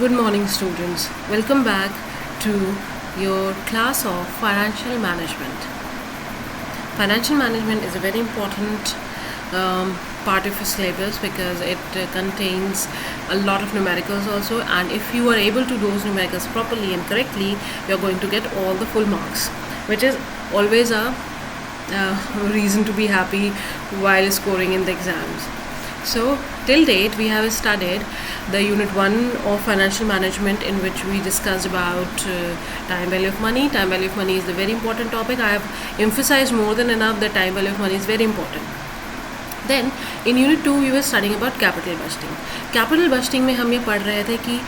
Good morning, students. Welcome back to your class of financial management. Financial management is a very important part of your syllabus because it contains a lot of numericals also, and if you are able to do those numericals properly and correctly, you are going to get all the full marks, which is always a reason to be happy while scoring in the exams. So till date we have studied the unit 1 of financial management, in which we discussed about time value of money. Time value of money is the very important topic. I have emphasized more than enough that time value of money is very important. Then in unit 2 we were studying about capital budgeting. Capital budgeting में हम ये पढ़ रहे थे कि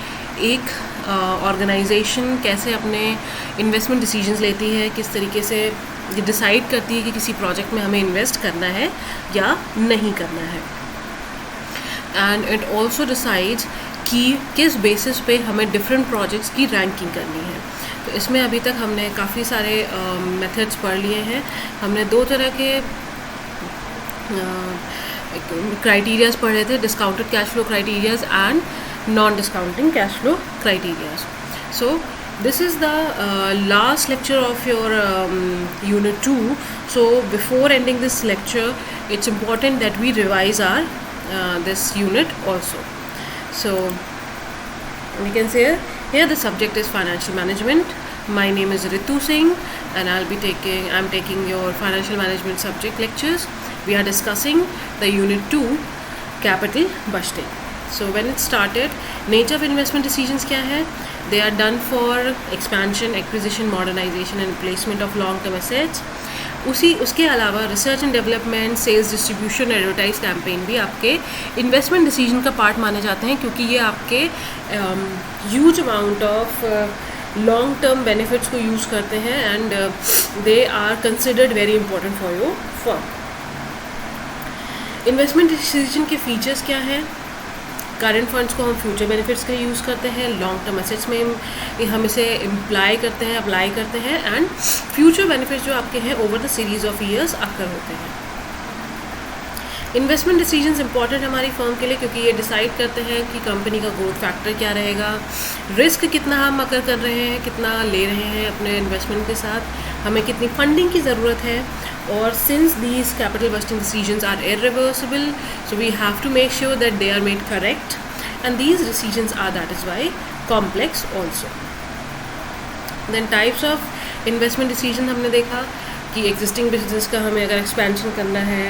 एक organisation कैसे अपने इन्वेस्टमेंट डिसीजंस लेती है, किस तरीके से ये डिसाइड करती है कि किसी प्रोजेक्ट में हमें इन्वेस्ट करना है या नहीं करना है, एंड इट ऑल्सो डिसाइड्स कि किस बेसिस पे हमें डिफरेंट प्रोजेक्ट्स की रैंकिंग करनी है. तो इसमें अभी तक हमने काफ़ी सारे मेथड्स पढ़ लिए हैं. हमने दो तरह के क्राइटेरियाज पढ़े थे, discounted cash flow criterias and non discounting cash flow criterias. So this is the last lecture of your unit 2. So before ending this lecture, it's important that we revise our this unit also. So we can say here the subject is financial management. My name is Ritu Singh and I'm taking your financial management subject lectures. We are discussing the unit 2 capital budgeting. So when it started, nature of investment decisions क्या है? They are done for expansion, acquisition, modernization and replacement of long-term assets. उसके अलावा research and development, sales, distribution, advertise campaign भी आपके investment decision का part माने जाते हैं, क्योंकि ये आपके huge amount of long term benefits को यूज़ करते हैं and they are considered very important for your firm. Investment decision के फीचर्स क्या हैं? करंट फंड्स को हम फ्यूचर बेनिफिट्स के लिए यूज़ करते हैं, लॉन्ग टर्म एसेट्स में हम इसे अप्लाई करते हैं एंड फ्यूचर बेनिफिट्स जो आपके हैं over the series of years occur होते हैं. इन्वेस्टमेंट डिसीजंस इंपॉर्टेंट हमारी फर्म के लिए, क्योंकि ये डिसाइड करते हैं कि कंपनी का ग्रोथ फैक्टर क्या रहेगा, रिस्क कितना हम अकर कर रहे हैं, कितना ले रहे हैं अपने इन्वेस्टमेंट के साथ, हमें कितनी फंडिंग की ज़रूरत है. और since these capital budgeting decisions are irreversible, so we have to make sure that they are made correct, and these decisions are, that is why, complex also. Then types of investment decision हमने देखा कि existing business का हमें अगर expansion करना है,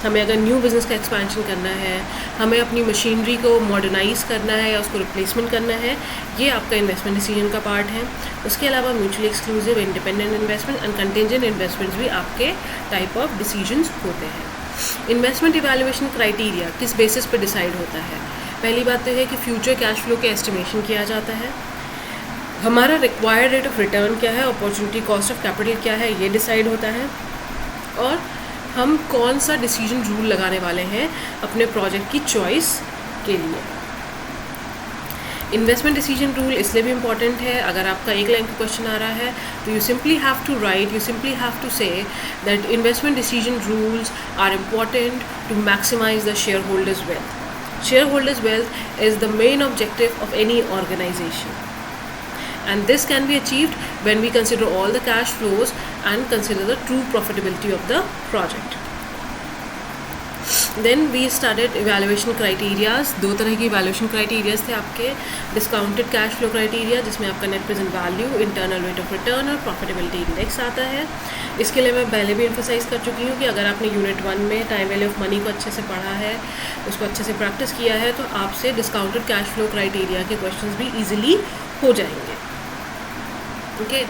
हमें अगर न्यू बिज़नेस का एक्सपेंशन करना है, हमें अपनी मशीनरी को मॉडर्नाइज़ करना है या उसको रिप्लेसमेंट करना है, ये आपका इन्वेस्टमेंट डिसीजन का पार्ट है. उसके अलावा mutually exclusive, independent investment and contingent investments भी आपके टाइप ऑफ डिसीजंस होते हैं. इन्वेस्टमेंट इवैल्यूएशन क्राइटेरिया किस बेसिस पे डिसाइड होता है? पहली बात तो है कि फ्यूचर कैश फ्लो का एस्टिमेशन किया जाता है, हमारा रिक्वायर्ड रेट ऑफ रिटर्न क्या है, अपॉर्चुनिटी कॉस्ट ऑफ कैपिटल क्या है, ये डिसाइड होता है, और हम कौन सा डिसीजन रूल लगाने वाले हैं अपने प्रोजेक्ट की चॉइस के लिए. इन्वेस्टमेंट डिसीजन रूल इसलिए भी इम्पॉर्टेंट है, अगर आपका एक लाइन का क्वेश्चन आ रहा है तो you simply have to say that investment decision rules are important to maximize the shareholders wealth. Shareholders' wealth is the main objective of any organization, and this can be achieved when we consider all the cash flows and consider the true profitability of the project. Then we studied evaluation criterias. दो तरह की evaluation criterias थे आपके. Discounted cash flow criteria, जिसमें आपका net present value, internal rate of return और profitability index आता है. इसके लिए मैं पहले भी एम्फोसाइज़ कर चुकी हूँ कि अगर आपने यूनिट 1 में टाइम वैल्यू ऑफ मनी को अच्छे से पढ़ा है, उसको अच्छे से प्रैक्टिस किया है, तो आपसे डिस्काउंटेड कैश फ्लो क्राइटेरिया के क्वेश्चंस भी ईजिली हो जाएंगे. Okay.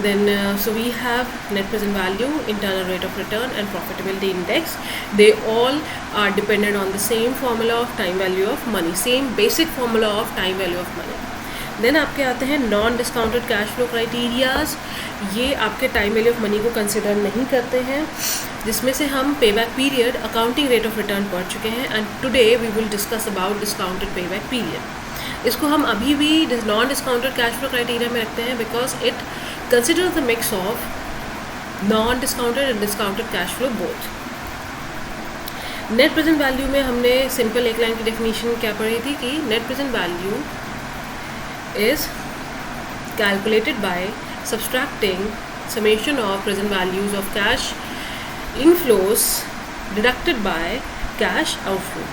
Then so we have net present value, internal rate of return and profitability index. They all are dependent on the same formula of time value of money, same basic formula of time value of money. Then आपके आते हैं non discounted cash flow criterias. ये आपके time value of money को consider नहीं करते हैं, जिसमें से हम payback period, accounting rate of return पढ़ चुके हैं, and today we will discuss about discounted payback period. इसको हम अभी भी non discounted cash flow criteria में रखते हैं because it considers the mix of non-discounted and discounted cash flow both. Net present value में हमने सिंपल एक लाइन की डेफिनेशन क्या पढ़ी थी कि net present value is calculated by subtracting summation of present values of cash inflows diducted by cash outflow.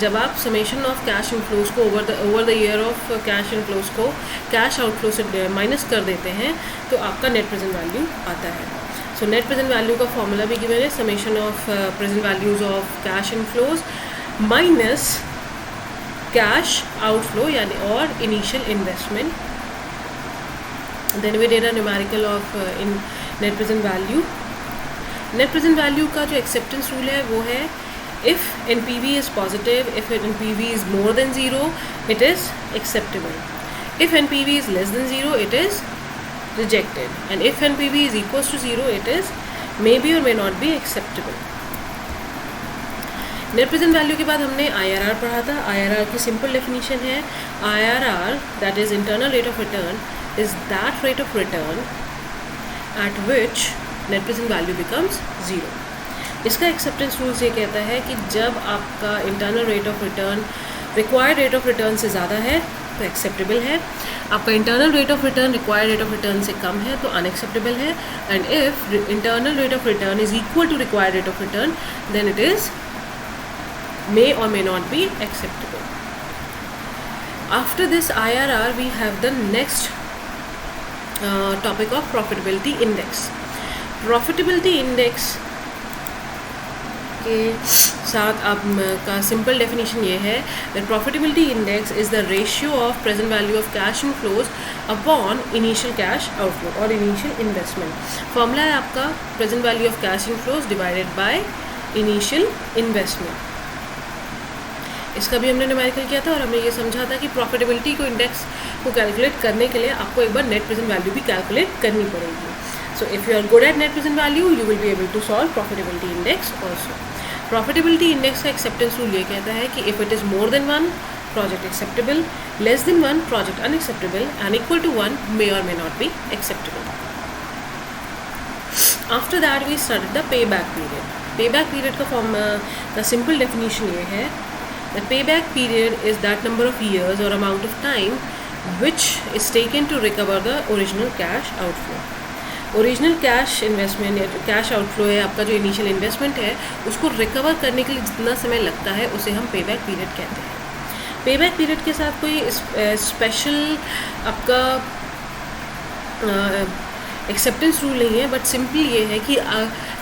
जब आप समेशन ऑफ कैश इनफ्लोज को over the year of cash inflows को कैश आउटफ्लो से minus कर देते हैं तो आपका नेट प्रेजेंट वैल्यू आता है. सो नेट प्रेजेंट वैल्यू का फॉर्मूला भी गिवन है, summation of present values of cash inflows minus cash outflow यानी और initial investment. Then we did a numerical of in net present value. Net present value का जो acceptance rule है वो है if NPV is positive, if NPV is more than 0, it is acceptable. If NPV is less than 0, it is rejected. And if NPV is equals to 0, it is maybe or may not be acceptable. Net present value के बाद हमने IRR पढ़ा था. IRR की simple definition है IRR that is internal rate of return is that rate of return at which net present value becomes 0. इसका acceptance rules ये कहता है कि जब आपका internal rate of return required rate of return से ज़्यादा है तो एक्सेप्टेबल है, आपका internal rate of return required rate of return से कम है तो अनएक्सेप्टेबल है. And if internal rate of return is equal to required rate of return then it is may or may not be acceptable. After this IRR we have the next topic of profitability index. Profitability index के साथ आपका simple definition ये है that profitability index is the ratio of present value of cash inflows upon initial cash outflow और initial investment. Formula है आपका present value of cash inflows divided by initial investment. इसका भी हमने न्यूमेरिकल किया था और हमने ये समझा था कि प्रॉफिटेबिलिटी को इंडेक्स को कैलकुलेट करने के लिए आपको एक बार नेट प्रेजेंट वैल्यू भी कैलकुलेट करनी पड़ेगी. So if you are good at net present value you will be able to solve profitability index also. Profitability index का एक्सेप्टेंस रूल ये कहता है कि if it is more than 1 project acceptable, less than 1 project unacceptable, and equal to 1 may or may not be acceptable. After that we started the payback period. Payback period का form का simple definition ये है that payback period is that number of years or amount of time which is taken to recover the original cash outflow. Original cash investment या cash outflow है आपका जो initial investment है उसको recover करने के लिए जितना समय लगता है उसे हम पेबैक पीरियड कहते हैं. पेबैक पीरियड के साथ कोई स्पेशल आपका एक्सेप्टेंस रूल नहीं है, बट सिंपली ये है कि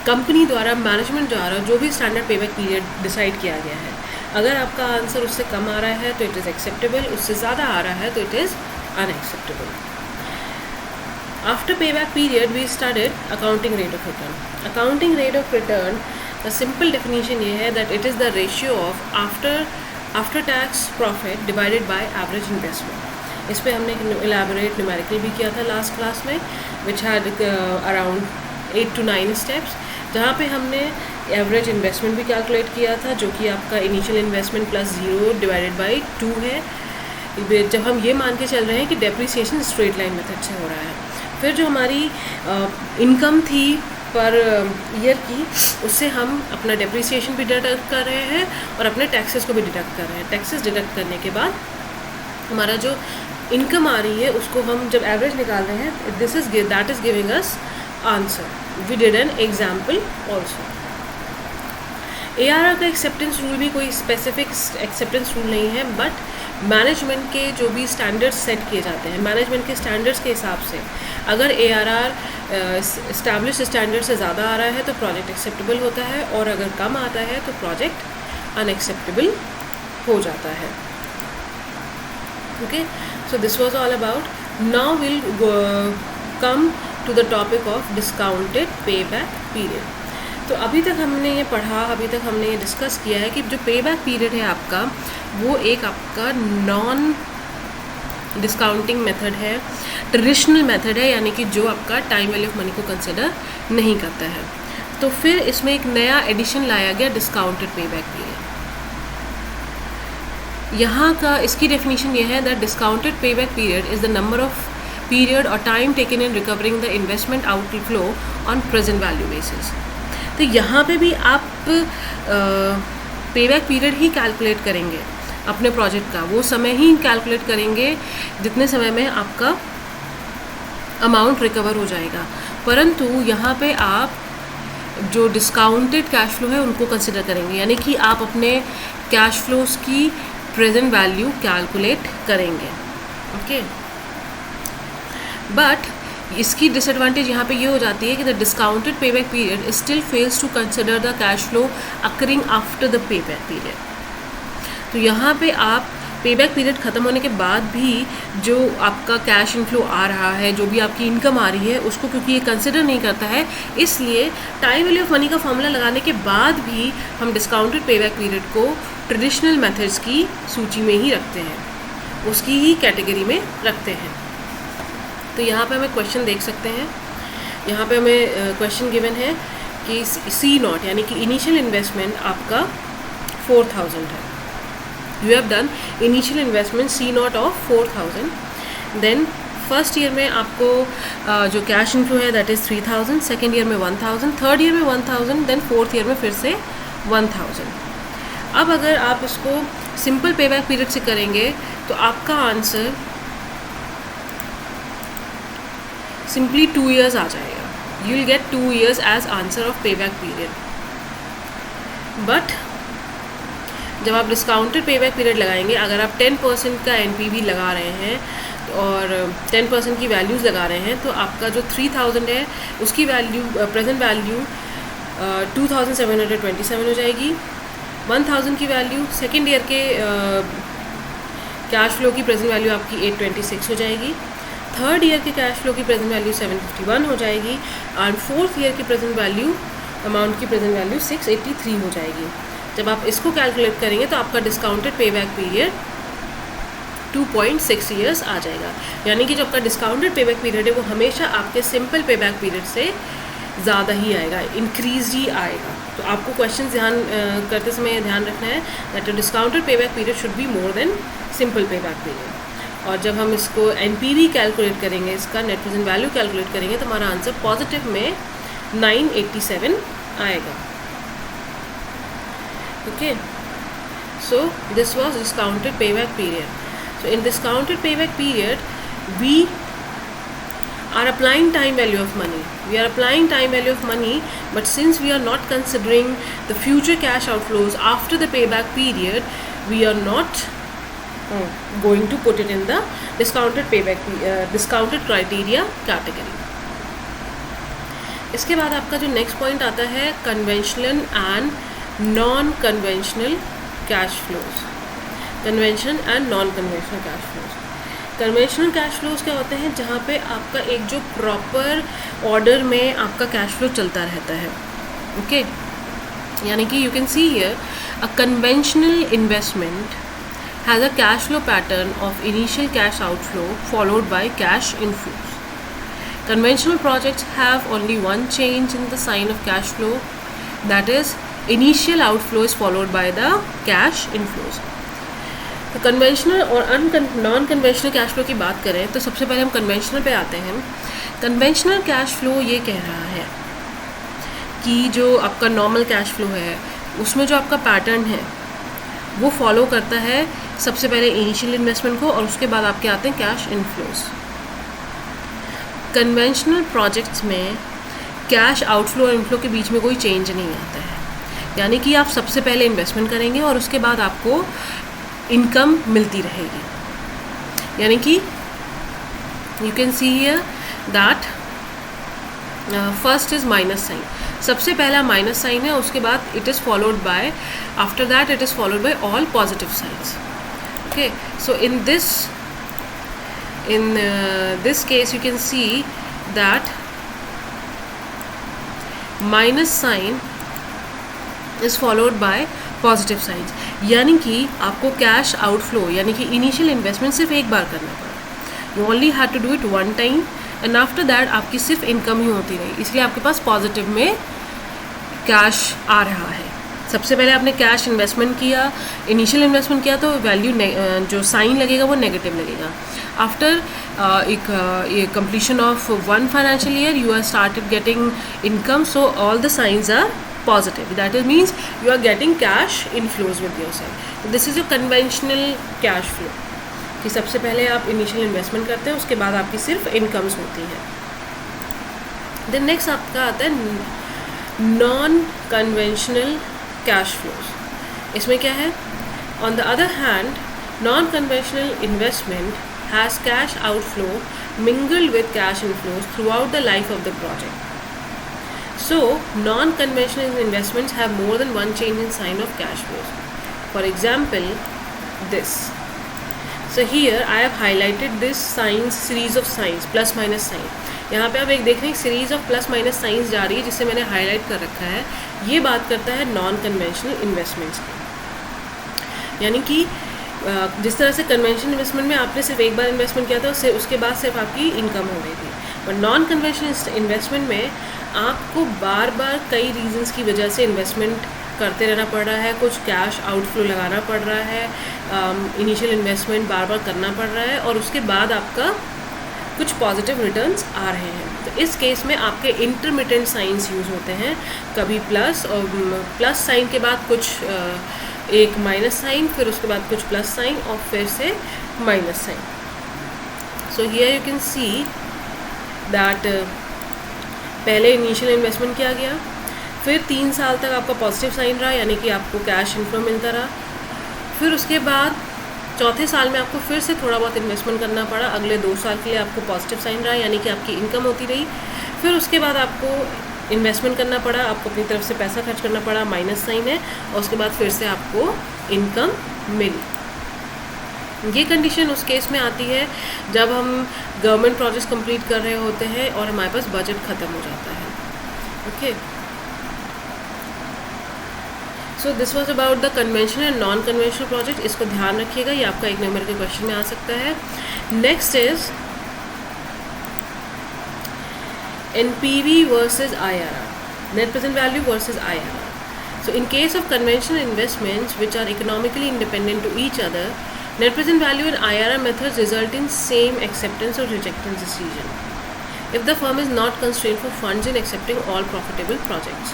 कंपनी द्वारा मैनेजमेंट द्वारा जो भी स्टैंडर्ड पेबैक पीरियड डिसाइड किया गया है, अगर आपका आंसर उससे कम आ रहा है तो इट इज़ एक्सेप्टेबल, उससे ज़्यादा आ रहा है तो it is unacceptable. After payback period we started accounting rate of return. Accounting rate of return the simple definition ये है that it is the ratio of after tax profit divided by average investment. इस पे हमने elaborate numerical भी किया था last class में which had around 8 to 9 steps, जहाँ पे हमने एवरेज इन्वेस्टमेंट भी कैलकुलेट किया था जो कि आपका initial investment plus 0 divided by 2 है. जब हम ये मान के चल रहे हैं कि डेप्रिसिएशन स्ट्रेट लाइन मेथड से हो रहा है, फिर जो हमारी इनकम थी पर ईयर की उससे हम अपना डेप्रिसिएशन भी डिडक्ट कर रहे हैं और अपने टैक्सेस को भी डिडक्ट कर रहे हैं. टैक्सेस डिडक्ट करने के बाद हमारा जो इनकम आ रही है उसको हम जब एवरेज निकाल रहे हैं that is giving us answer. We did an example also. ARR का एक्सेप्टेंस रूल भी कोई स्पेसिफिक एक्सेप्टेंस रूल नहीं है, बट मैनेजमेंट के जो भी स्टैंडर्ड्स सेट किए जाते हैं मैनेजमेंट के स्टैंडर्ड्स के हिसाब से अगर ARR इस्टेब्लिश स्टैंडर्ड से ज़्यादा आ रहा है तो प्रोजेक्ट एक्सेप्टेबल होता है और अगर कम आता है तो प्रोजेक्ट अनएक्सेप्टेबल हो जाता है. Okay, so this was all about. Now will come to the topic of discounted payback period. तो अभी तक हमने ये पढ़ा, अभी तक हमने ये डिस्कस किया है कि जो पेबैक पीरियड है आपका वो एक आपका नॉन डिस्काउंटिंग मेथड है, ट्रेडिशनल मेथड है, यानी कि जो आपका टाइम वैल्यू ऑफ मनी को कंसिडर नहीं करता है. तो फिर इसमें एक नया एडिशन लाया गया डिस्काउंटेड पेबैक पीरियड. यहाँ का इसकी डेफिनेशन ये है that discounted payback period is the number of period or time taken in recovering the investment outflow on present value basis. तो यहाँ पे भी आप पेबैक पीरियड ही कैलकुलेट करेंगे. अपने प्रोजेक्ट का, वो समय ही कैलकुलेट करेंगे जितने समय में आपका अमाउंट रिकवर हो जाएगा। परंतु यहाँ पे आप जो डिस्काउंटेड कैश फ्लो है उनको कंसिडर करेंगे, यानी कि आप अपने कैश फ्लोज की प्रेजेंट वैल्यू कैलकुलेट करेंगे। ओके, बट इसकी डिसएडवांटेज यहाँ पे ये हो जाती है कि the discounted payback period still fails to consider the cash flow occurring after the payback period. तो यहाँ पे आप पेबैक पीरियड ख़त्म होने के बाद भी जो आपका कैश इनफ्लो आ रहा है, जो भी आपकी इनकम आ रही है, उसको क्योंकि ये कंसिडर नहीं करता है, इसलिए टाइम वैल्यू ऑफ मनी का फॉर्मूला लगाने के बाद भी हम डिस्काउंटेड पेबैक पीरियड को ट्रेडिशनल मेथड्स की सूची में ही रखते हैं, उसकी ही कैटेगरी में रखते हैं। तो यहाँ पे हमें क्वेश्चन देख सकते हैं, यहाँ पे हमें क्वेश्चन गिवन है कि C0 यानी कि इनिशियल इन्वेस्टमेंट आपका 4000 है। You have done initial investment C0 of 4000, then first year में आपको जो कैश इनफ्लो है दैट इज़ 3000, सेकेंड ईयर में 1000, थर्ड ईयर में 1000, देन फोर्थ ईयर में फिर से 1000। अब अगर आप इसको सिंपल पेबैक पीरियड से करेंगे तो आपका आंसर सिंपली 2 years आ जाएगा। You will get 2 years as answer of payback period. But जब आप डिस्काउंटेड पेबैक पीरियड लगाएंगे, अगर आप 10% का NPV लगा रहे हैं और 10% की वैल्यूज़ लगा रहे हैं, तो आपका जो 3000 है उसकी वैल्यू प्रेजेंट वैल्यू 2727 हो जाएगी। 1000 की वैल्यू सेकेंड ईयर के कैश फ्लो की प्रेजेंट वैल्यू आपकी 826 हो जाएगी। थर्ड ईयर के कैश फ्लो की प्रेजेंट वैल्यू 751 हो जाएगी और फोर्थ ईयर की प्रेजेंट वैल्यू अमाउंट की प्रेजेंट वैल्यू 683 हो जाएगी। जब आप इसको कैलकुलेट करेंगे तो आपका डिस्काउंटेड पेबैक पीरियड 2.6 years आ जाएगा। यानी कि जो आपका डिस्काउंटेड पेबैक पीरियड है वो हमेशा आपके सिंपल पेबैक पीरियड से ज़्यादा ही आएगा, इंक्रीज ही आएगा। तो आपको क्वेश्चन ध्यान करते समय ध्यान रखना है that discounted payback period should be more than simple payback period. और जब हम इसको NPV कैलकुलेट करेंगे, इसका नेट प्रेजेंट वैल्यू कैलकुलेट करेंगे, तो हमारा आंसर पॉजिटिव में 987 आएगा। Okay, so this was discounted payback period. So in discounted payback period, we are applying time value of money. We are applying time value of money, but since we are not considering the future cash outflows after the payback period, we are not going to put it in the discounted payback discounted criteria category. इसके बाद आपका जो next point आता है conventional and non conventional cash flows. Conventional and non conventional cash flows. Conventional cash flows क्या होते हैं, जहाँ पे आपका एक जो प्रॉपर ऑर्डर में आपका कैश फ्लो चलता रहता है। ओके, यानी कि you can see here a conventional investment has a cash flow pattern of initial cash outflow followed by cash inflows. Conventional projects have only one change in the sign of cash flow, that is initial outflow is followed by the cash inflows. तो conventional और non conventional cash flow की बात करें तो सबसे पहले हम conventional पे आते हैं। कन्वेंशनल कैश फ्लो ये कह रहा है कि जो आपका नॉर्मल कैश फ्लो है उसमें जो आपका पैटर्न है वो फॉलो करता है सबसे पहले इनिशियल इन्वेस्टमेंट को और उसके बाद आपके आते हैं कैश इनफ्लोज। कन्वेंशनल प्रोजेक्ट्स में कैश आउटफ्लो और इनफ्लो के बीच में कोई चेंज नहीं आता है, यानी कि आप सबसे पहले इन्वेस्टमेंट करेंगे और उसके बाद आपको इनकम मिलती रहेगी। यानी कि you can see here that first is minus sign, सबसे पहला माइनस साइन है, उसके बाद it is followed by after that it is followed by all positive signs. Okay, so in this case you can see that minus sign is followed by positive signs, यानी कि आपको cash outflow यानी कि initial investment सिर्फ एक बार करना पड़ा। You only had to do it one time and after that आपकी सिर्फ इनकम ही होती रही, इसलिए आपके पास पॉजिटिव में कैश आ रहा है। सबसे पहले आपने कैश इन्वेस्टमेंट किया, इनिशियल इन्वेस्टमेंट किया, तो वैल्यू जो साइन लगेगा वो नेगेटिव लगेगा। After completion of one financial year you are started getting income, so all the signs are positive. That means you are getting cash inflows with yourself. So this is your conventional cash flow कि सबसे पहले आप initial investment करते हैं, उसके बाद आपकी सिर्फ इनकम्स होती हैं. देन नेक्स्ट आपका आता है नॉन कन्वेंशनल कैश फ्लोज. इसमें क्या है? On the other hand, non conventional investment has cash outflow mingled with cash inflows throughout the life of the project. So, non-conventional investments have more than one change in sign of cash flows. For example, this. So here I have highlighted this signs, series of signs, plus minus sign. यहाँ पे आप एक देख रहे हैं series of plus minus science जा रही है जिसे मैंने हाईलाइट कर रखा है. ये बात करता है नॉन कन्वेंशनल इन्वेस्टमेंट्स की. यानी कि जिस तरह से कन्वेंशनल इन्वेस्टमेंट में आपने सिर्फ एक बार इन्वेस्टमेंट किया था, उसके बाद सिर्फ आपकी इनकम हो रही थी. और नॉन कन्वेंशनल इन्वेस्टमेंट में आपको बार बार कई रीजंस की वजह से इन्वेस्टमेंट करते रहना पड़ रहा है. कुछ कैश आउटफ्लो लगाना पड़ रहा है, इनिशियल इन्वेस्टमेंट बार बार करना पड़ रहा है, और उसके बाद आपका कुछ पॉजिटिव रिटर्न्स आ रहे हैं. तो इस केस में आपके इंटरमिटेंट साइंस यूज़ होते हैं. कभी प्लस, और प्लस साइन के बाद कुछ एक माइनस साइन, फिर उसके बाद कुछ प्लस साइन, और फिर से minus sign. So here you can see that पहले इनिशियल इन्वेस्टमेंट किया गया, फिर 3 साल तक आपका पॉजिटिव साइन रहा, यानी कि आपको कैश इनफ्लो मिलता रहा. फिर उसके बाद चौथे साल में आपको फिर से थोड़ा बहुत इन्वेस्टमेंट करना पड़ा. अगले 2 साल के लिए आपको पॉजिटिव साइन रहा, यानी कि आपकी इनकम होती रही. फिर उसके बाद आपको इन्वेस्टमेंट करना पड़ा, आपको अपनी तरफ से पैसा खर्च करना पड़ा, माइनस साइन है, और उसके बाद फिर से आपको इनकम मिली. ये कंडीशन उस केस में आती है जब हम गवर्नमेंट प्रोजेक्ट्स कंप्लीट कर रहे होते हैं और हमारे पास बजट ख़त्म हो जाता है. Okay, so this was about the conventional and non conventional project. इसको ध्यान रखिएगा, ये आपका 1 नंबर के क्वेश्चन में आ सकता है. Next is NPV versus IRR, net present value versus IRR. So in case of conventional investments which are economically independent to each other, net present value and IRR methods result in same acceptance or rejectance decision if the firm is not constrained for funds in accepting all profitable projects.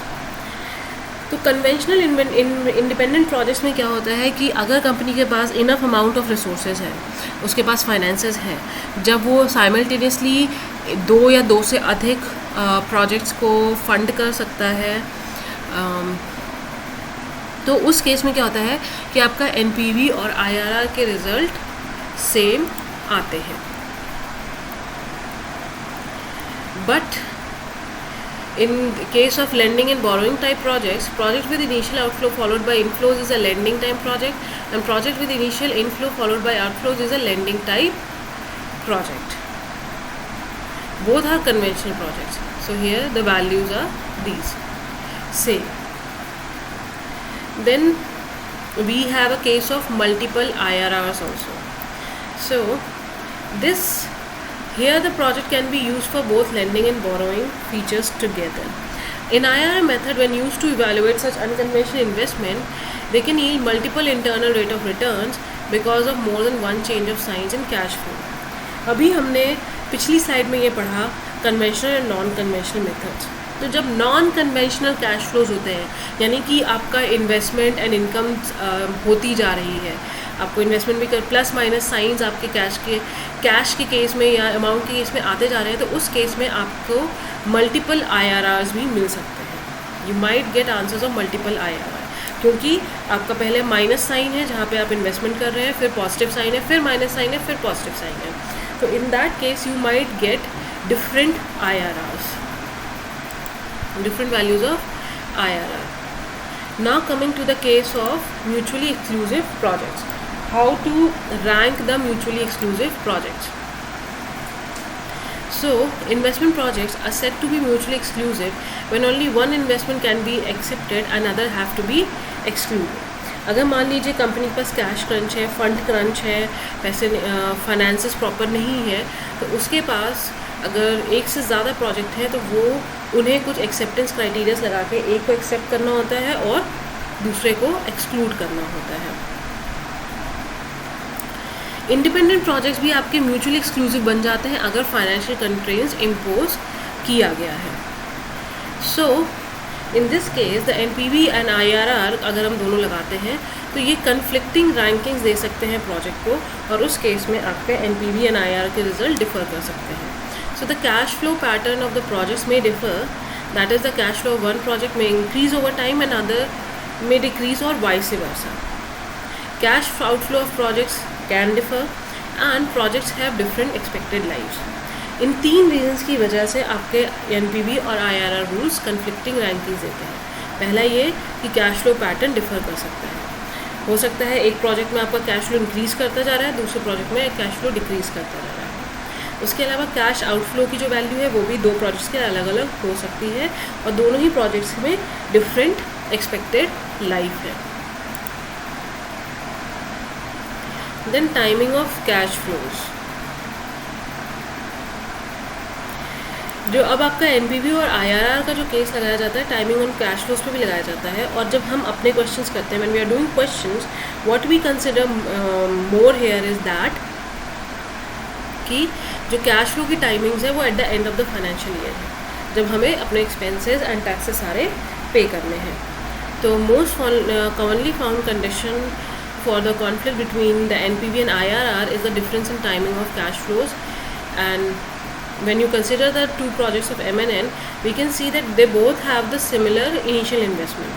तो conventional independent projects में क्या होता है कि अगर company के पास enough amount of resources है, उसके पास फाइनेंसेस है, जब वो साइमल्टेनियसली 2 या 2 से अधिक प्रोजेक्ट्स को फंड कर सकता है, तो उस केस में क्या होता है कि आपका NPV और IRR के रिज़ल्ट सेम आते हैं. But in case of lending and borrowing type projects, project with initial outflow followed by inflows is a lending type project, and project with initial inflow followed by outflows is a lending type project. Both are conventional projects. So here the values are these same. Then we have a case of multiple IRRs also. So this here the project can be used for both lending and borrowing features together. In IRR method, when used to evaluate such unconventional investment, they can yield multiple internal rate of returns because of more than one change of signs in cash flow. अभी हमने पिछली slide में ये पढ़ा conventional and non conventional methods. तो जब non conventional cash flows होते हैं, यानी कि आपका इन्वेस्टमेंट एंड इनकम होती जा रही है, आपको इन्वेस्टमेंट भी कर प्लस माइनस साइंस आपके कैश के केस में या अमाउंट के केस में आते जा रहे हैं, तो उस केस में आपको मल्टीपल IRRs भी मिल सकते हैं. You might get answers of multiple IRR, क्योंकि आपका पहले माइनस साइन है जहाँ पे आप इन्वेस्टमेंट कर रहे हैं, फिर पॉजिटिव साइन है, फिर माइनस साइन है, फिर पॉजिटिव साइन है. तो in that case you might get different IRRs, different values of IRR. Now coming to the case of mutually exclusive projects. How to rank the mutually exclusive projects? So investment projects are said to be mutually exclusive when only one investment can be accepted and other have to be excluded. अगर मान लीजिए company के पास cash crunch है, fund crunch है, पैसे finances proper नहीं है, तो उसके पास अगर एक से ज़्यादा प्रोजेक्ट है तो वो उन्हें कुछ एक्सेप्टेंस क्राइटेरियाज लगा के एक को एक्सेप्ट करना होता है और दूसरे को एक्सक्लूड करना होता है. इंडिपेंडेंट प्रोजेक्ट्स भी आपके म्यूचुअली एक्सक्लूसिव बन जाते हैं अगर फाइनेंशियल कंस्ट्रेंट्स इम्पोज किया गया है. So in this case the NPV and IRR अगर हम दोनों लगाते हैं तो ये कन्फ्लिक्टिंग रैंकिंग्स दे सकते हैं प्रोजेक्ट को, और उस केस में आपके NPV एंड IRR के रिजल्ट डिफर कर सकते हैं. So the cash flow pattern of the projects में differ, that is the cash flow of one project में increase over time and other may decrease or vice versa. Cash outflow of projects can differ and projects have different expected lives. In 3 reasons की वजह से आपके NPV और IRR rules conflicting rankings देते हैं. पहला ये कि कैश फ्लो पैटर्न डिफर कर सकता है. हो सकता है एक प्रोजेक्ट में आपका कैश फ्लो इंक्रीज करता जा रहा है, दूसरे प्रोजेक्ट में कैश फ्लो डिक्रीज करता जा रहा है. उसके अलावा कैश आउटफ्लो की जो वैल्यू है वो भी 2 प्रोजेक्ट्स के अलग अलग हो सकती है, और दोनों ही प्रोजेक्ट्स में डिफरेंट एक्सपेक्टेड लाइफ है. Then timing of cash flows. जो अब आपका NPV और IRR का जो केस लगाया जाता है, टाइमिंग ऑन कैश फ्लोज पे भी लगाया जाता है. और जब हम अपने क्वेश्चंस करते हैं, when we are doing questions, what we consider more here is that कि जो कैश फ्लो की टाइमिंग्स है वो at the end of the financial year है, जब हमें अपने एक्सपेंसेस एंड टैक्सेस सारे पे करने हैं. तो most commonly found condition for the conflict between the NPV and IRR is the difference in timing of cash flows. And when you consider the 2 projects of M&N, we can see that they both have the similar initial investment.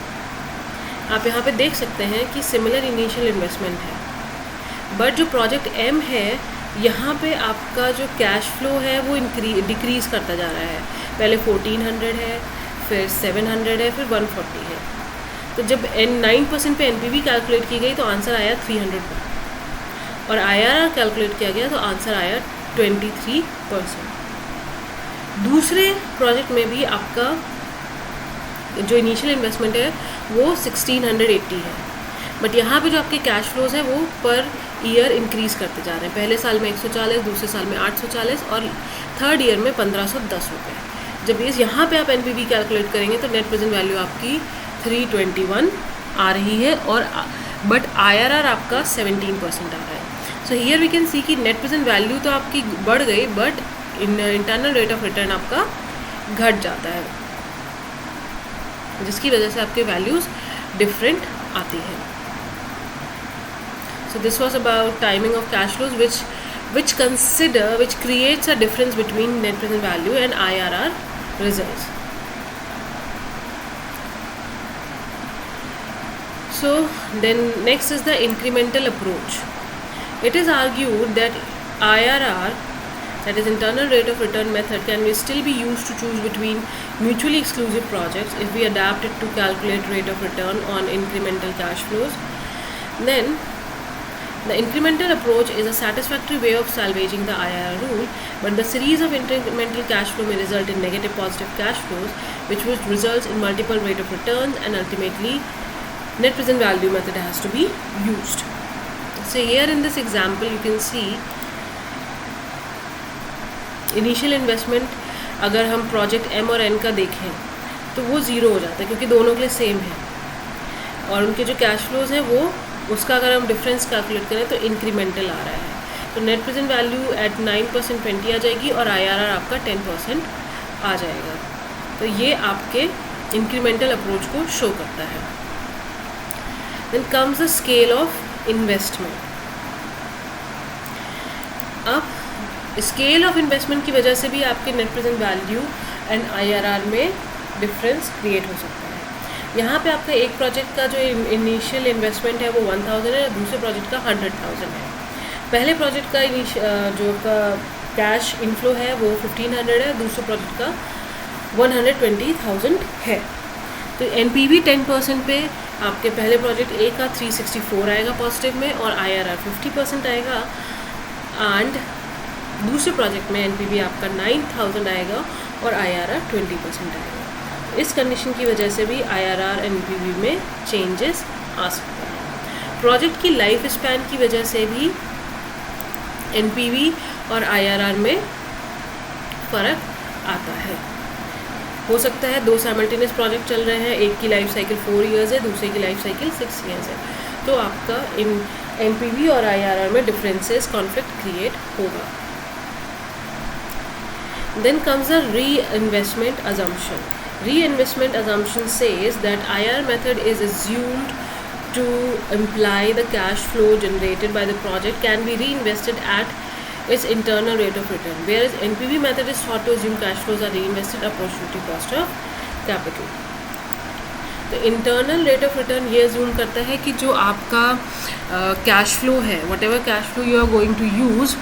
आप यहाँ पे देख सकते हैं कि similar initial investment है, but जो project M है यहाँ पे आपका जो कैश फ्लो है वो डिक्रीज करता जा रहा है. पहले 1400 है, फिर 700 है, फिर 140 है. तो जब 9% पे NPV कैलकुलेट की गई तो आंसर आया 300 पर, और IRR कैलकुलेट किया गया तो आंसर आया 23%. दूसरे प्रोजेक्ट में भी आपका जो इनिशियल इन्वेस्टमेंट है वो 1680 है, बट यहाँ पे जो आपके कैश फ्लोज है वो पर ईयर इंक्रीज़ करते जा रहे हैं. पहले साल में 140, दूसरे साल में 840 और थर्ड ईयर में 1510 रुपये. जब यहाँ पे आप NPV कैलकुलेट करेंगे तो नेट प्रेजेंट वैल्यू आपकी 321 आ रही है, और बट IRR आपका 17% आ रहा है. So here we can see कि नेट प्रेजेंट वैल्यू तो आपकी बढ़ गई, but internal rate of return आपका घट जाता है, जिसकी वजह से आपके वैल्यूज़ डिफरेंट आती हैं. So this was about timing of cash flows which creates a difference between net present value and IRR results. So then next is the incremental approach. It is argued that IRR, that is internal rate of return method, can still be used to choose between mutually exclusive projects if we adapt it to calculate rate of return on incremental cash flows. Then the incremental approach is a satisfactory way of salvaging the IRR rule, but the series of incremental cash flow may result in negative positive cash flows, which results in multiple rate of returns, and ultimately net present value method has to be used. So here in this example you can see initial investment अगर हम project M और N का देखें तो वो zero हो जाता है क्योंकि दोनों के लिए सेम है, और उनके जो कैश फ्लोज हैं वो उसका अगर हम डिफरेंस कैलकुलेट करें तो इंक्रीमेंटल आ रहा है. तो नेट प्रेजेंट वैल्यू एट 9% 20 आ जाएगी और IRR आपका 10% आ जाएगा. तो ये आपके इंक्रीमेंटल अप्रोच को शो करता है. Then comes the scale of investment. अब स्केल ऑफ इन्वेस्टमेंट की वजह से भी आपके net present value and IRR में डिफरेंस क्रिएट हो सकता है. यहाँ पे आपका एक प्रोजेक्ट का जो इनिशियल इन्वेस्टमेंट है वो 1000 है, दूसरे प्रोजेक्ट का 100,000 है. पहले प्रोजेक्ट का जो का कैश इनफ्लो है वो 1500 है, दूसरे प्रोजेक्ट का 120,000 है. तो NPV 10% पे आपके पहले प्रोजेक्ट A का 364 आएगा पॉजिटिव में, और IRR 50% आएगा, एंड दूसरे प्रोजेक्ट में NPV आपका 9000 आएगा और IRR 20% आएगा. इस कंडीशन की वजह से भी IRR NPV में चेंजेस आ सकते हैं. प्रोजेक्ट की लाइफ स्पैन की वजह से भी NPV और IRR में फ़र्क आता है. हो सकता है 2 साइमल्टेनियस प्रोजेक्ट चल रहे हैं, एक की लाइफ साइकिल 4 इयर्स है, दूसरे की लाइफ साइकिल 6 इयर्स है, तो आपका इन NPV और IRR में डिफरेंसेस कॉन्फ्लिक्ट क्रिएट होगा. देन कम्स द री investment assumption. Reinvestment assumption says that IRR method is assumed to imply the cash flow generated by the project can be reinvested at its internal rate of return, whereas NPV method is thought to assume cash flows are reinvested at opportunity cost of capital. तो internal rate of return ये assume करता है कि जो आपका cash flow है, whatever cash flow you are going to use,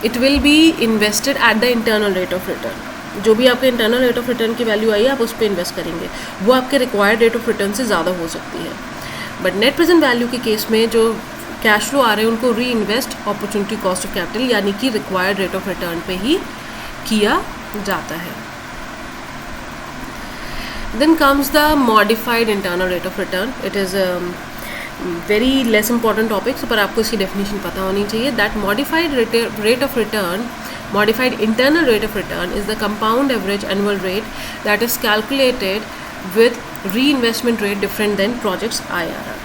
it will be invested at the internal rate of return. जो भी आपके इंटरनल रेट ऑफ रिटर्न की वैल्यू आई है आप उस पर इन्वेस्ट करेंगे, वो आपके रिक्वायर्ड रेट ऑफ रिटर्न से ज़्यादा हो सकती है. बट नेट प्रेजेंट वैल्यू के केस में जो कैश फ्लो आ रहे हैं उनको री invest opportunity cost of capital यानी कि रिक्वायर्ड रेट ऑफ रिटर्न पे ही किया जाता है. Then comes the modified internal rate of return. It is a very less important topic, so पर आपको इसकी definition पता होनी चाहिए. That modified rate of return, modified internal rate of return is the compound average annual rate that is calculated with reinvestment rate different than project's IRR.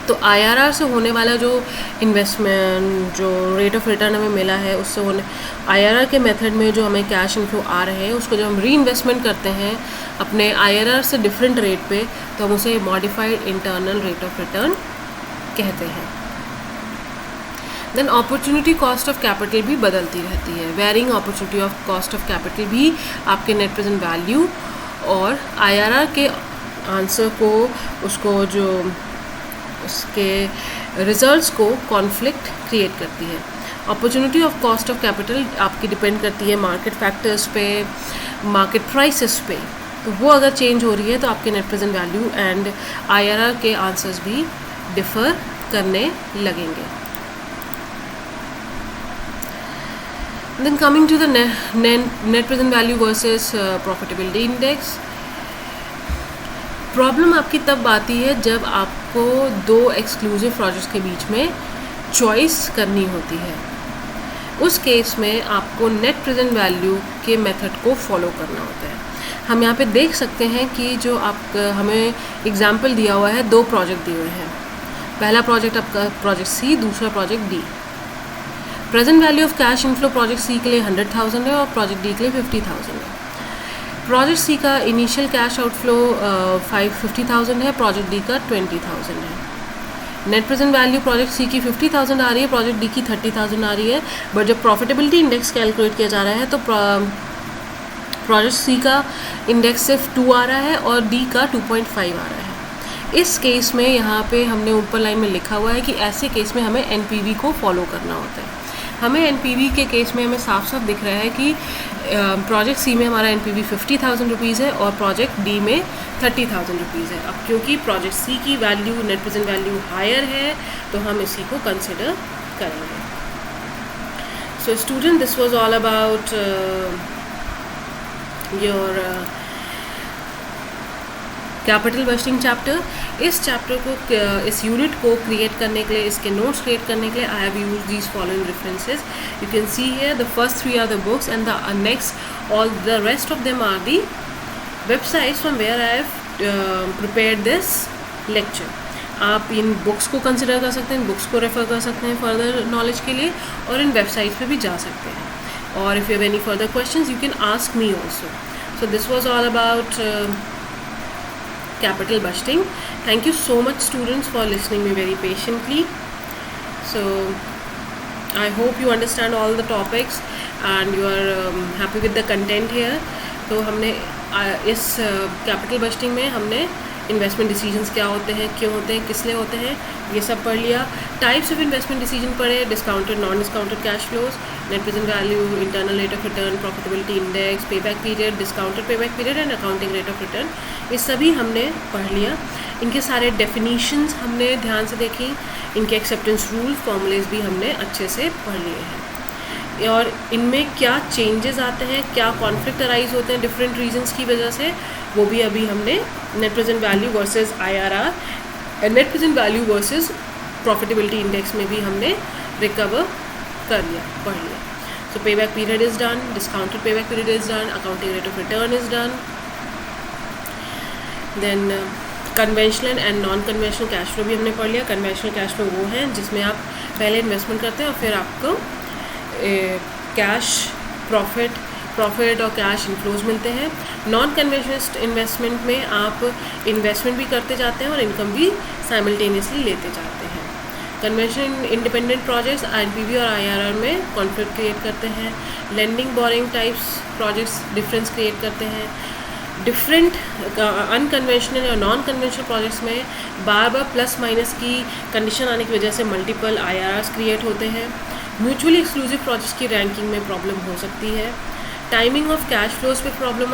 तो IRR से होने वाला जो इन्वेस्टमेंट, जो रेट ऑफ रिटर्न हमें मिला है, उससे होने IRR के मेथड में जो हमें कैश इनफ्लो आ रहे हैं उसको जब हम री इन्वेस्टमेंट करते हैं अपने IRR से डिफरेंट रेट पे, तो हम उसे modified internal rate of return कहते हैं. Then opportunity cost of capital भी बदलती रहती है. Varying opportunity of cost of capital भी आपके नेट प्रेजेंट वैल्यू और IRR के आंसर को, उसको जो उसके रिजल्ट्स को कॉन्फ्लिक्ट क्रिएट करती है. Opportunity of cost of capital आपकी डिपेंड करती है मार्केट फैक्टर्स पे, मार्केट प्राइसेस पे. तो वो अगर चेंज हो रही है तो आपके net present value and IRR के आंसर्स भी डिफ़र करने लगेंगे. Then coming to the net present value versus profitability index. Problem आपकी तब आती है जब आपको दो एक्सक्लूसिव प्रोजेक्ट्स के बीच में चॉइस करनी होती है. उस केस में आपको नेट प्रेजेंट वैल्यू के मेथड को फॉलो करना होता है. हम यहाँ पे देख सकते हैं कि जो आप हमें एग्जाम्पल दिया हुआ है, दो प्रोजेक्ट दिए हुए हैं. पहला प्रोजेक्ट आपका प्रोजेक्ट सी, दूसरा project D. Present value of cash inflow project C के लिए 100,000 है और प्रोजेक्ट डी के लिए 50,000 है. प्रोजेक्ट सी का इनिशियल कैश आउटफ्लो 50,000 है, प्रोजेक्ट डी का 20,000 है. Net present value project C की 50,000 आ रही है, प्रोजेक्ट डी की 30,000 आ रही है. बट जब प्रॉफिटेबिलिटी इंडेक्स कैलकुलेट किया जा रहा है तो प्रोजेक्ट सी का इंडेक्स सिर्फ 2 आ रहा है और डी का 2.5 आ रहा है. इस केस में यहाँ पे हमने ऊपर लाइन में लिखा हुआ है कि ऐसे केस में हमें NPV को फॉलो करना होता है. हमें NPV के केस में हमें साफ साफ दिख रहा है कि प्रोजेक्ट सी में हमारा NPV 50,000 रुपीज़ है और प्रोजेक्ट डी में 30,000 रुपीज़ है. अब क्योंकि प्रोजेक्ट सी की वैल्यू, नेट प्रेजेंट वैल्यू हायर है, तो हम इसी को कंसिडर करेंगे. So student, this was all about your capital budgeting chapter. इस चैप्टर को, इस यूनिट को क्रिएट करने के लिए, इसके नोट्स क्रिएट करने के लिए I have used these following references. You can see here the first 3 are the books and the next all the rest of them are the websites from where I have prepared this lecture. आप इन books को consider कर सकते हैं, इन books को refer कर सकते हैं फर्दर नॉलेज के लिए, और इन वेबसाइट्स पे भी जा सकते हैं. और if you have any further questions you can ask me also. So this was all about capital budgeting. Thank you so much students for listening me very patiently. So I hope you understand all the topics and you are happy with the content here. तो हमने इस capital budgeting में हमने investment decisions क्या होते हैं, क्यों होते हैं, किस लिए होते हैं, ये सब पढ़ लिया. टाइप्स ऑफ इन्वेस्टमेंट डिसीजन पढ़े, discounted, non discounted cash flows, net present value, internal rate of return, profitability index, payback period, discounted payback period and accounting rate of return. ये सभी हमने पढ़ लिया. इनके सारे डेफिनीशंस हमने ध्यान से देखी, इनके एक्सेप्टेंस रूल, फॉर्मूलेज भी हमने अच्छे से पढ़ लिए हैं. और इनमें क्या चेंजेस आते हैं, क्या कॉन्फ्लिक्ट अराइज होते हैं डिफरेंट रीजंस की वजह से, वो भी अभी हमने net present value versus IRR, net present value versus profitability index में भी हमने रिकवर कर लिया, पढ़ लिया. So payback period is done, discounted payback period is done, accounting rate of return is done. Then conventional and non conventional cash flow भी हमने पढ़ लिया. कन्वेंशनल कैश फ्लो वो है जिसमें आप पहले इन्वेस्टमेंट करते हैं और फिर आपको कैश प्रॉफिट प्रॉफिट और कैश इनफ्लोज मिलते हैं। नॉन कन्वेंशनल इन्वेस्टमेंट में आप इन्वेस्टमेंट भी करते जाते हैं और इनकम भी साइमल्टेनियसली लेते जाते हैं। कन्वेंशनल इंडिपेंडेंट प्रोजेक्ट्स एनपीवी और आईआरआर में कॉन्फ्लिक्ट क्रिएट करते हैं। Lending boring types projects difference create करते हैं। डिफरेंट अनकन्वेंशनल और नॉन कन्वेंशनल प्रोजेक्ट्स में बार बार प्लस माइनस की कंडीशन आने की वजह से मल्टीपल आईआरआर्स क्रिएट होते हैं। म्यूचुअली एक्सक्लूसिव प्रोजेक्ट्स की रैंकिंग में प्रॉब्लम हो सकती है। टाइमिंग ऑफ कैश फ्लोज पे प्रॉब्लम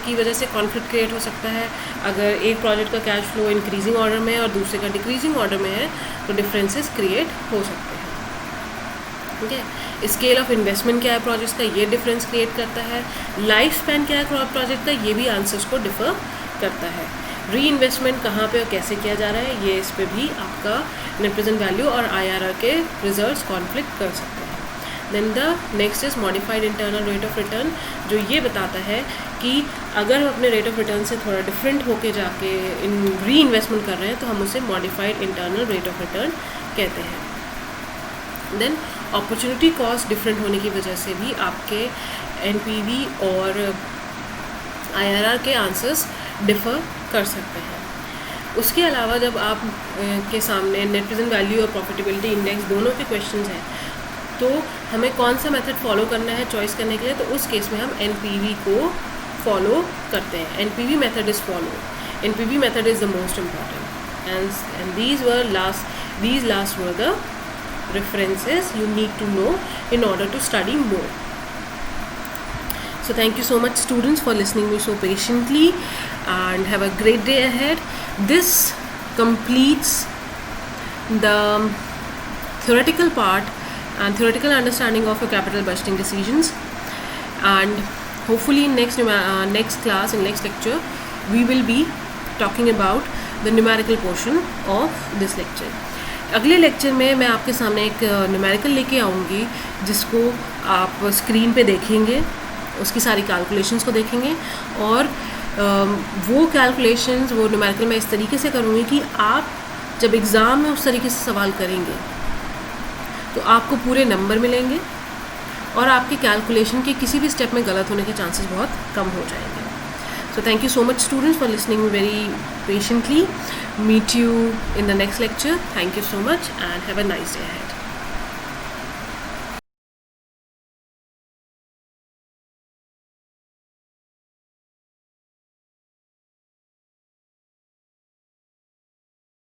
की वजह से कॉन्फ्लिक्ट क्रिएट हो सकता है। अगर एक प्रोजेक्ट का कैश फ्लो इंक्रीजिंग ऑर्डर में है और दूसरे का डिक्रीजिंग ऑर्डर में है तो डिफरेंसेस क्रिएट हो सकते हैं। ठीक है, स्केल ऑफ इन्वेस्टमेंट क्या है प्रोजेक्ट्स का, ये डिफरेंस क्रिएट करता है। लाइफ स्पैन क्या है प्रोजेक्ट का, ये भी आंसर्स को डिफर करता है। री इन्वेस्टमेंट कहाँ पे और कैसे किया जा रहा है, ये इस पे भी आपका नेट प्रेजेंट वैल्यू और आईआरआर के रिजल्ट्स कॉन्फ्लिक्ट कर सकते हैं। Then the next is modified internal rate of return, जो ये बताता है कि अगर हम अपने रेट ऑफ रिटर्न से थोड़ा डिफरेंट होके जाके री इन्वेस्टमेंट कर रहे हैं तो हम उसे modified internal rate of return कहते हैं। देन अपॉर्चुनिटी कॉस्ट डिफरेंट होने की वजह से भी आपके एनपीवी और आईआरआर के आंसर्स डिफ़र कर सकते हैं। उसके अलावा जब आप के सामने नेट प्रेजेंट वैल्यू और प्रॉफिटेबिलिटी इंडेक्स दोनों के क्वेश्चंस हैं तो हमें कौन सा मेथड फॉलो करना है चॉइस करने के लिए, तो उस केस में हम एनपीवी को फॉलो करते हैं। NPV method is follow, NPV method is the most important and these last were the references you need to know in order to study more. So thank you so much students for listening me so patiently and have a great day ahead. This completes the theoretical part and theoretical understanding of your capital budgeting decisions, and hopefully in next class, in next lecture, we will be talking about the numerical portion of this lecture. अगले lecture में मैं आपके सामने एक numerical लेके आऊँगी जिसको आप स्क्रीन पे देखेंगे, उसकी सारी कैलकुलेशंस को देखेंगे और वो कैलकुलेशंस वो न्यूमेरिकल मैं इस तरीके से करूँगी कि आप जब एग्ज़ाम में उस तरीके से सवाल करेंगे तो आपको पूरे नंबर मिलेंगे और आपके कैलकुलेशन के किसी भी स्टेप में गलत होने के चांसेस बहुत कम हो जाएंगे। So thank you so much students for listening very patiently. Meet you in the next lecture. Thank you so much and have a nice day ahead.